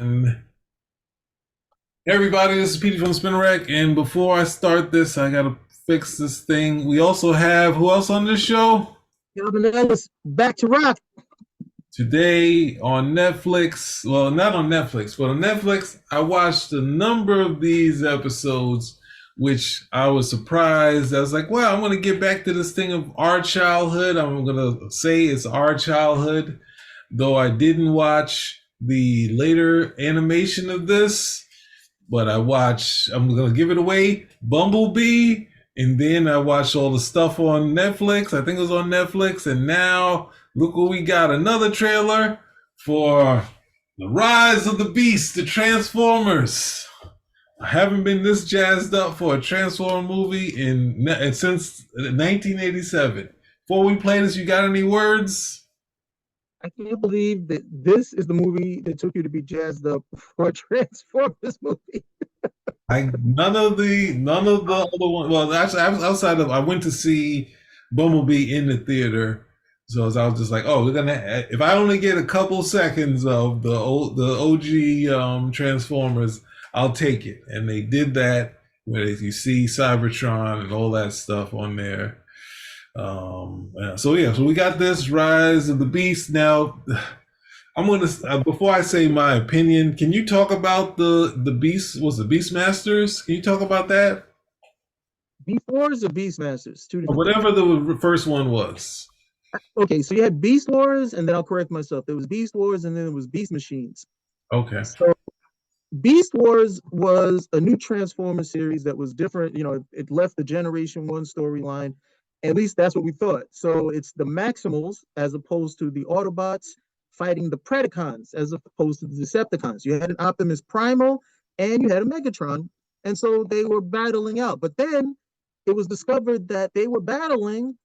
Hey everybody, this is Petey from Spin Rack, and before I start this, I gotta fix this thing. We also have who else on this show? Calvin Ellis, back to rock. Today on Netflix. Well, not on Netflix, but on Netflix, I watched a number of these episodes, which I was surprised. I was like, well, I'm gonna get back to this thing of our childhood. I'm gonna say it's our childhood, though I didn't watch the later animation of this. But I'm gonna give it away, Bumblebee, and then I watched all the stuff on Netflix. I think it was on Netflix, and now look what we got, another trailer for The Rise of the Beast, the Transformers. I haven't been this jazzed up for a Transformer movie since 1987. Before we play this, you got any words? I can't believe that this is the movie that took you to be jazzed up for a Transformers movie. None of the other one. Well, actually, outside of I went to see Bumblebee in the theater, so I was just like, oh, we're gonna. If I only get a couple seconds of the OG Transformers, I'll take it. And they did that, where you see Cybertron and all that stuff on there. So we got this Rise of the Beast now. I'm gonna before I say my opinion, can you talk about the Beast? Was the Beastmasters? Can you talk about that? Beast Wars or Beastmasters? Two Or different things. whatever the first one was. Okay, so you had Beast Wars, and then I'll correct myself. There was Beast Wars, and then there was Beast Machines. Okay. So Beast Wars was a new Transformer series that was different. It left the Generation One storyline. At least that's what we thought. So it's the Maximals as opposed to the Autobots fighting the Predacons as opposed to the Decepticons. You had an Optimus Primal and you had a Megatron, and so they were battling out. But then it was discovered that they were battling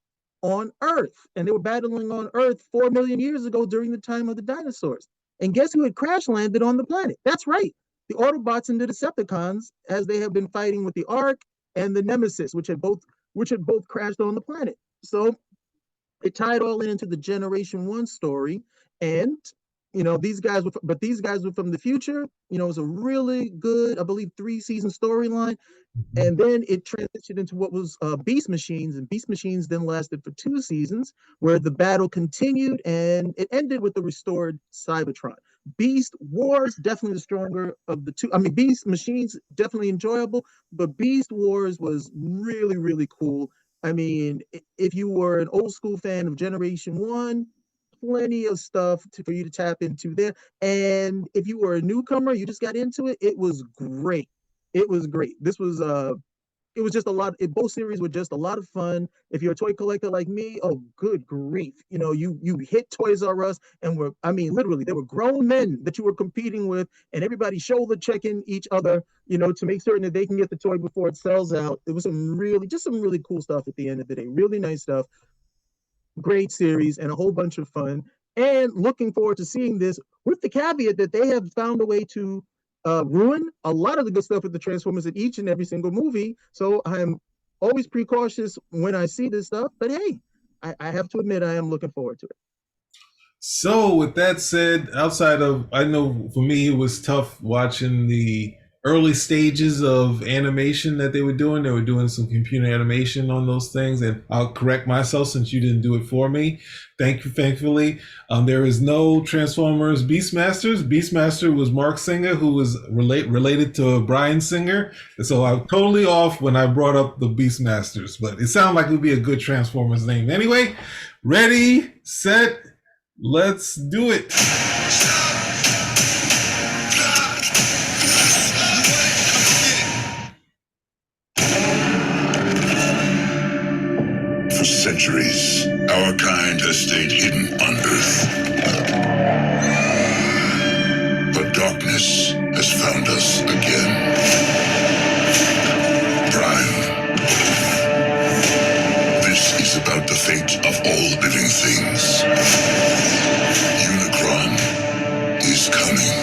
on Earth, and they were battling on Earth 4 million years ago during the time of the dinosaurs. And guess who had crash landed on the planet? That's right, the Autobots and the Decepticons, as they have been fighting with the Ark and the Nemesis, which had both crashed on the planet. So it tied all into the Generation One story, and these guys were from the future. It was a really good, I believe, 3-season storyline. And then it transitioned into what was Beast Machines, and Beast Machines then lasted for 2 seasons, where the battle continued, and it ended with the restored Cybertron. Beast Wars, definitely the stronger of the two. I mean, Beast Machines, definitely enjoyable, but Beast Wars was really, really cool. I mean, if you were an old school fan of Generation One, plenty of stuff for you to tap into there. And if you were a newcomer, you just got into it, it was great. It was great. It was just a lot. Both series were just a lot of fun. If you're a toy collector like me, oh good grief! You hit Toys R Us, and I mean, literally, there were grown men that you were competing with, and everybody shoulder checking each other, to make certain that they can get the toy before it sells out. It was some really cool stuff at the end of the day. Really nice stuff. Great series and a whole bunch of fun. And looking forward to seeing this, with the caveat that they have found a way to ruin a lot of the good stuff with the Transformers in each and every single movie. So I'm always precautious when I see this stuff. But hey, I have to admit, I am looking forward to it. So with that said, outside of I know for me it was tough watching the early stages of animation that they were doing. They were doing some computer animation on those things, and I'll correct myself since you didn't do it for me. Thank you, thankfully. There is no Transformers Beastmasters. Beastmaster was Mark Singer, who was related to Brian Singer. So I'm totally off when I brought up the Beastmasters, but it sounded like it would be a good Transformers name. Anyway, ready, set, let's do it. For centuries, our kind has stayed hidden on Earth. But darkness has found us again. Prime. This is about the fate of all living things. Unicron is coming.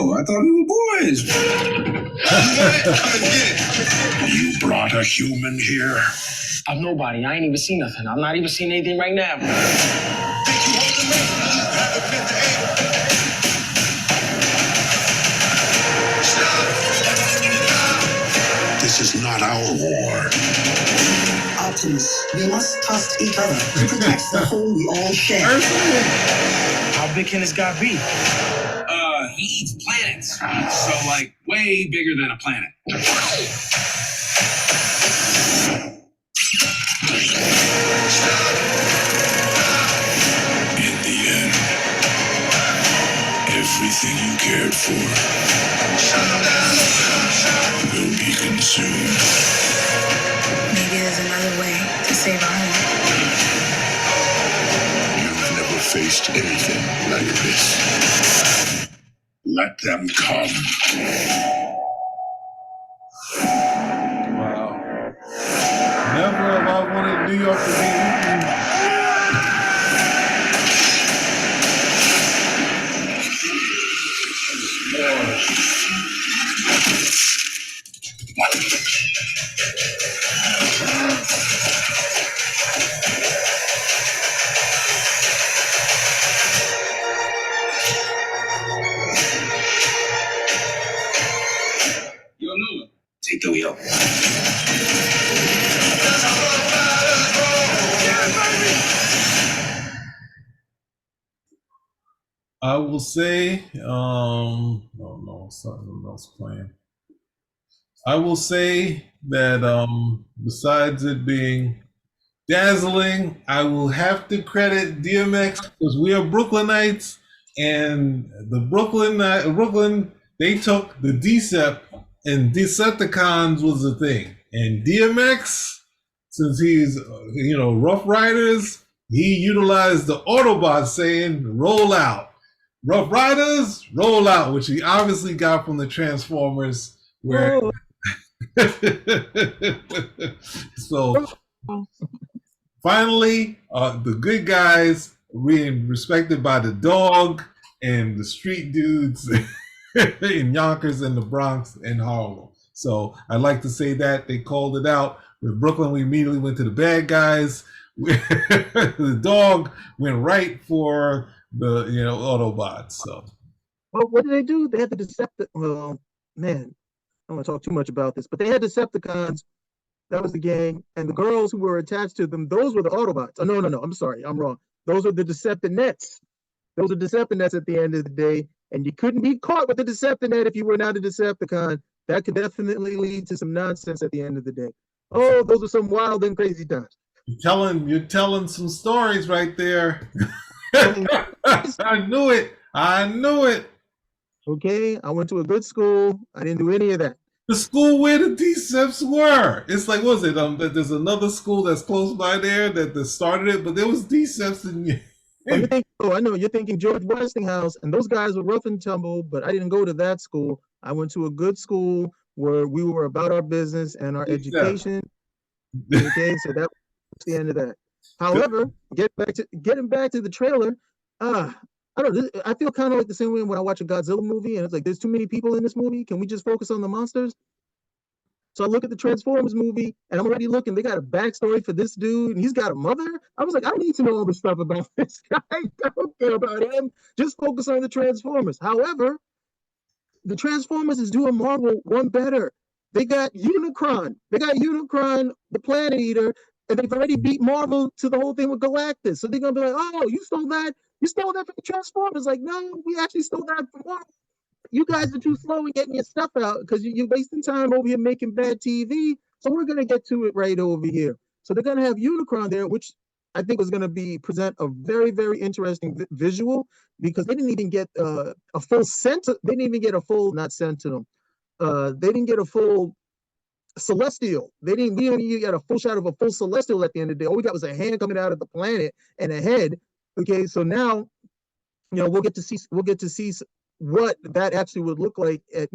Oh, I thought we were boys. You brought a human here? I'm nobody. I ain't even seen nothing. I'm not even seeing anything right now. This is not our war. Optimus, we must trust each other to protect the home we all share. How big can this guy be? He eats planets. So, like, way bigger than a planet. In the end, everything you cared for will be consumed. Maybe there's another way to save our home. You've never faced anything like this. Let them come. Wow. Never have I wanted New York to be eaten. Yo, Noah. Take the wheel. I will say, oh no, something else playing. I will say that besides it being dazzling, I will have to credit DMX because we are Brooklynites, and the Brooklyn, they took the Decept, and Decepticons was a thing, and DMX, since he's Rough Riders, he utilized the Autobots saying "roll out." Rough Riders, roll out, which he obviously got from the Transformers. Where, so finally, the good guys being respected by the dog and the street dudes in Yonkers and the Bronx and Harlem. So I'd like to say that they called it out. With Brooklyn, we immediately went to the bad guys. The dog went right for the Autobots. So, Well, what did they do? They had the Decepticons. Well, man, I don't want to talk too much about this, but they had Decepticons. That was the gang, and the girls who were attached to them, those were the Autobots. Oh, no, I'm sorry, I'm wrong. Those were the Deceptinets. Those are Deceptinets at the end of the day, and you couldn't be caught with the Deceptinet if you were not a Decepticon. That could definitely lead to some nonsense at the end of the day. Oh, those are some wild and crazy times. You're telling some stories right there. I knew it. Okay, I went to a good school. I didn't do any of that. The school where the Decepts were. It's like, what was it? There's another school that's close by there that started it, but there was Decepts in. I know you're thinking George Westinghouse, and those guys were rough and tumble, but I didn't go to that school. I went to a good school where we were about our business and our education. Okay, so that was the end of that. However, getting back to the trailer, I don't know. I feel kind of like the same way when I watch a Godzilla movie, and it's like there's too many people in this movie. Can we just focus on the monsters? So I look at the Transformers movie, and I'm already looking. They got a backstory for this dude, and he's got a mother. I was like, I don't need to know all this stuff about this guy. I don't care about him. Just focus on the Transformers. However, the Transformers is doing Marvel one better. They got Unicron. The Planet Eater, and they've already beat Marvel to the whole thing with Galactus. So they're gonna be like, "Oh, you stole that? You stole that from the Transformers?" Like, no, we actually stole that from Marvel. You guys are too slow in getting your stuff out because you're wasting time over here making bad TV. So we're gonna get to it right over here. So they're gonna have Unicron there, which I think was gonna present a very, very interesting visual because they didn't even get a full Sentinel. They didn't even get a full, not Sentinel. They didn't get a full Celestial. We didn't even get a full shot of a full Celestial at the end of the day. All we got was a hand coming out of the planet and a head. Okay, so now, we'll get to see what that actually would look like at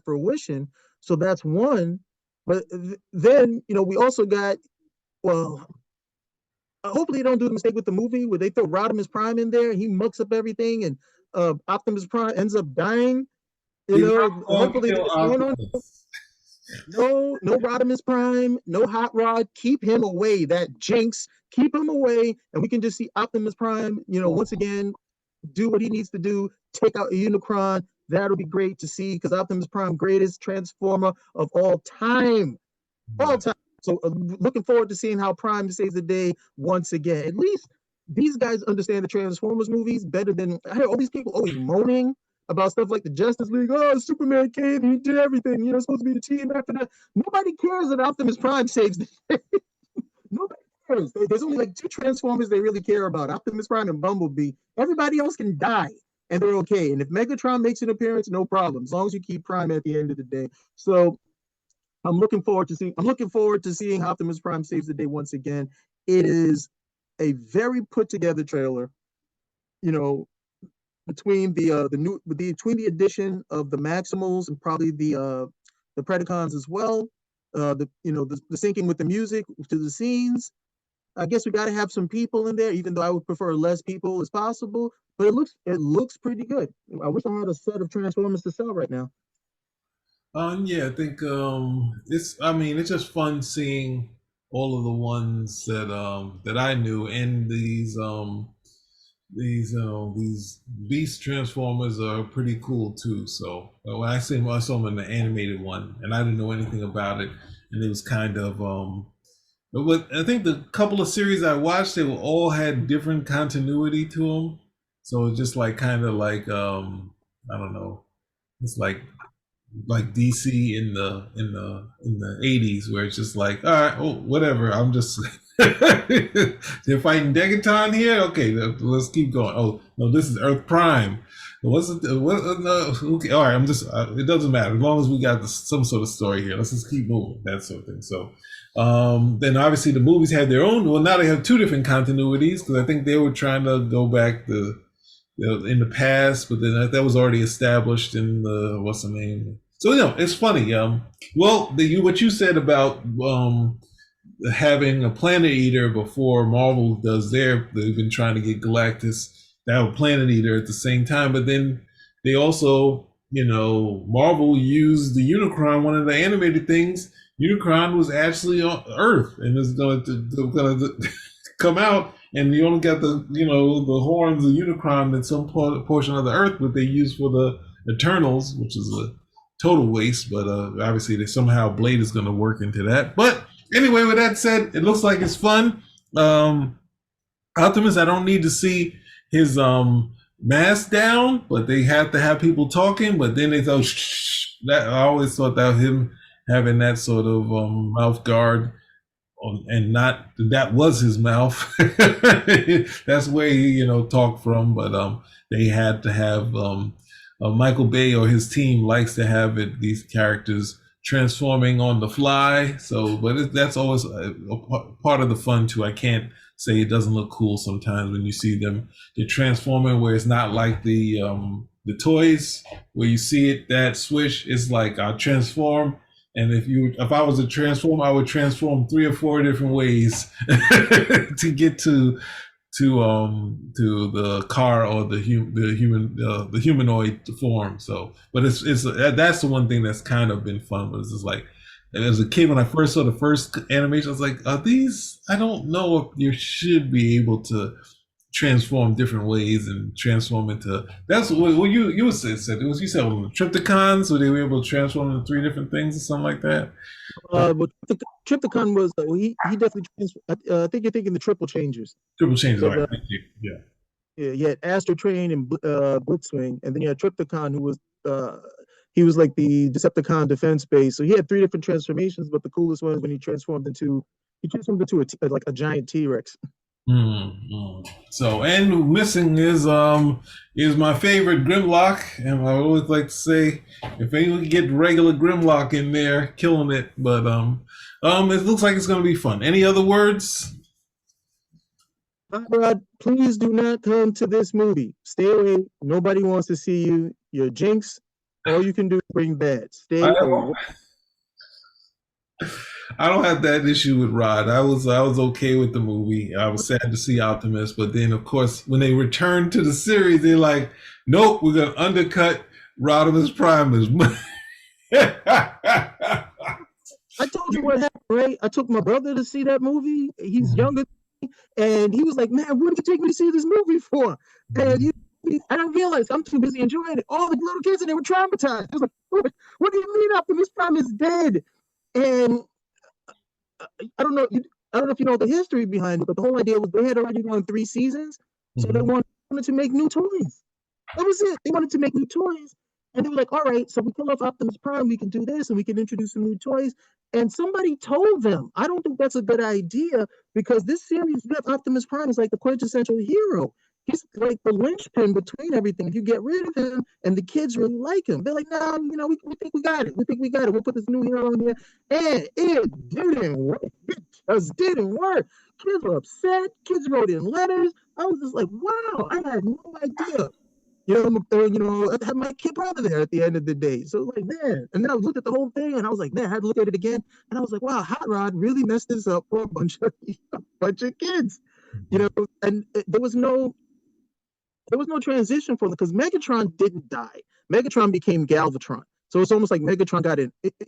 fruition. So that's one. But then, we also got, well, hopefully you don't do the mistake with the movie where they throw Rodimus Prime in there and he mucks up everything and Optimus Prime ends up dying. You He's know, not going to hopefully kill what's going on. Optimus. No Rodimus Prime, no Hot Rod. Keep him away. That Jinx, keep him away, and we can just see Optimus Prime. You know, once again, do what he needs to do. Take out Unicron. That'll be great to see because Optimus Prime, greatest Transformer of all time, all time. So looking forward to seeing how Prime saves the day once again. At least these guys understand the Transformers movies better than I hear all these people always moaning about stuff like the Justice League. Oh, Superman came, he did everything. You know, supposed to be the team after that. Nobody cares that Optimus Prime saves the day. Nobody cares. There's only like 2 Transformers they really care about: Optimus Prime and Bumblebee. Everybody else can die and they're okay. And if Megatron makes an appearance, no problem, as long as you keep Prime at the end of the day. So I'm looking forward to seeing Optimus Prime saves the day once again. It is a very put together trailer. You know, between between the addition of the Maximals and probably the Predacons as well, the syncing with the music to the scenes. I guess we got to have some people in there, even though I would prefer less people as possible. But it looks pretty good. I wish I had a set of Transformers to sell right now. Yeah, I think it's just fun seeing all of the ones that I knew, and these Beast Transformers are pretty cool too. So when I saw them in the animated one, and I didn't know anything about it, and it was kind of but I think the couple of series I watched, they all had different continuity to them. So it's just like kind of like I don't know, it's like DC in the 80s, where it's just like, all right, oh, whatever, I'm just they're fighting Degaton here. Okay, let's keep going. Oh no, this is Earth Prime. What's it? Okay, all right, I'm just. It doesn't matter as long as we got some sort of story here. Let's just keep moving, that sort of thing. So, then obviously the movies had their own. Well, now they have 2 different continuities because I think they were trying to go back in the past, but then that was already established in the what's the name. So it's funny. Well, what you said about having a Planet Eater before Marvel does they've been trying to get Galactus to have a Planet Eater at the same time, but then they also, Marvel used the Unicron. One of the animated things, Unicron was actually on Earth and is going to come out, and you only got the horns of Unicron in some portion of the Earth, but they use for the Eternals, which is a total waste. But obviously, somehow Blade is going to work into that. But anyway, with that said, it looks like it's fun. Optimus, I don't need to see his mask down, but they have to have people talking. But then they thought that I always thought that him having that sort of mouth guard, and not that was his mouth. That's where he talked from. But they had to have Michael Bay, or his team likes to have these characters transforming on the fly. So, but that's always a part of the fun too. I can't say it doesn't look cool sometimes when you see them. They're transforming where it's not like the toys where you see it, that switch is like I transform. And if I was a transform, I would transform 3 or 4 different ways to get to the car or the humanoid form. So, but it's that's the one thing that's kind of been fun. But it's just like, as a kid, when I first saw the first animation, I was like, are these? I don't know if you should be able to transform different ways and transform into. That's what you said. It was, you said, the Trypticons, so they were able to transform into 3 different things or something like that. But the Trypticon was he definitely I think you're thinking the Triple Changers. Triple Changers, all right. Thank you. Yeah. Yeah, you had Astro Train and Blitzwing, and then you had Trypticon, who was he was like the Decepticon defense base. So he had 3 different transformations, but the coolest one is when he transformed into a giant T-Rex. Mm-hmm. So, and missing is my favorite Grimlock, and I always like to say, if anyone can get regular Grimlock in there, killing it. But it looks like it's going to be fun. Any other words? Rod, please do not come to this movie. Stay away. Nobody wants to see you. You're Jinx. All you can do is bring bad. Stay away. I don't have that issue with Rod. I was okay with the movie. I was sad to see Optimus, but then of course when they returned to the series, they're like, nope, we're gonna undercut Rodimus Prime is. I told you what happened, right? I took my brother to see that movie. He's younger, and he was like, "Man, what did you take me to see this movie for?" And I didn't realize I'm too busy enjoying it. All the little kids and they were traumatized. I was like, "What do you mean Optimus Prime is dead?" And I don't know. I don't know if you know the history behind it, but the whole idea was they had already gone 3 seasons, so they wanted to make new toys. That was it. They wanted to make new toys. And they were like, all right, so we kill off Optimus Prime, we can do this, and we can introduce some new toys. And somebody told them, I don't think that's a good idea, because this series, you have Optimus Prime is like the quintessential hero. He's like the linchpin between everything. If you get rid of him, and the kids really like him, they're like, no, we think we got it. We think we got it. We'll put this new hero in here. And it didn't work. It just didn't work. Kids were upset. Kids wrote in letters. I was just like, wow, I had no idea. I had my kid brother there at the end of the day. So like, man, and then I looked at the whole thing and I was like, man, I had to look at it again. And I was like, wow, Hot Rod really messed this up for a bunch of kids, and there was no transition for them because Megatron didn't die. Megatron became Galvatron. So it's almost like Megatron got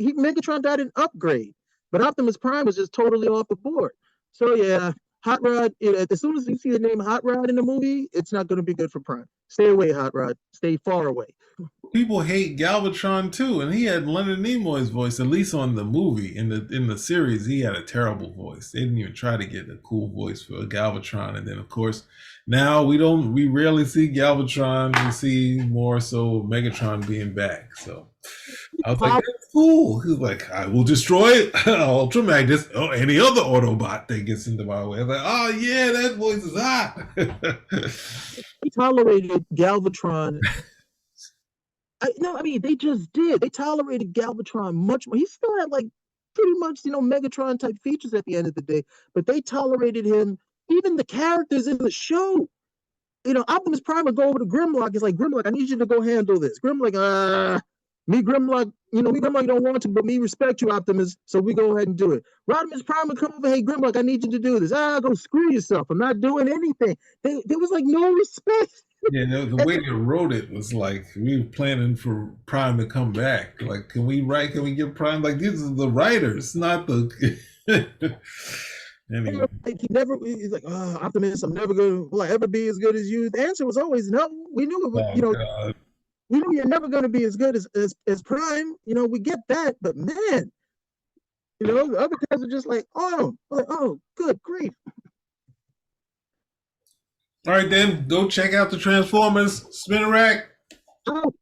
Megatron got an upgrade, but Optimus Prime was just totally off the board. So yeah, Hot Rod, as soon as you see the name Hot Rod in the movie, it's not going to be good for Prime. Stay away, Hot Rod. Stay far away. People hate Galvatron too, and he had Leonard Nimoy's voice. At least on the movie, in the series, he had a terrible voice. They didn't even try to get a cool voice for Galvatron. And then, of course, now we rarely see Galvatron. We see more so Megatron being back. So I was like, that's cool. He was like, I will destroy Ultra Magnus or any other Autobot that gets into my way. I was like, oh yeah, that voice is hot. He tolerated Galvatron. They just did. They tolerated Galvatron much more. He still had like pretty much, Megatron type features at the end of the day, but they tolerated him. Even the characters in the show, Optimus Prime would go over to Grimlock. It's like, Grimlock, I need you to go handle this. Grimlock, me Grimlock, Grimlock don't want to, but me respect you, Optimus, so we go ahead and do it. Rodimus Prime would come over, hey, Grimlock, I need you to do this. Go screw yourself. I'm not doing anything. There was like no respect. Yeah, the way they wrote it was like we were planning for Prime to come back. Like, can we get Prime? Like, these are the writers, not the. Anyway. He's like, oh, Optimus, I'm never will I ever be as good as you? The answer was always no. We knew it was, we knew you're never going to be as good as Prime. We get that, but man, the other guys are just like, oh, good grief. All right, then go check out the Transformers Spinner Rack. Oh.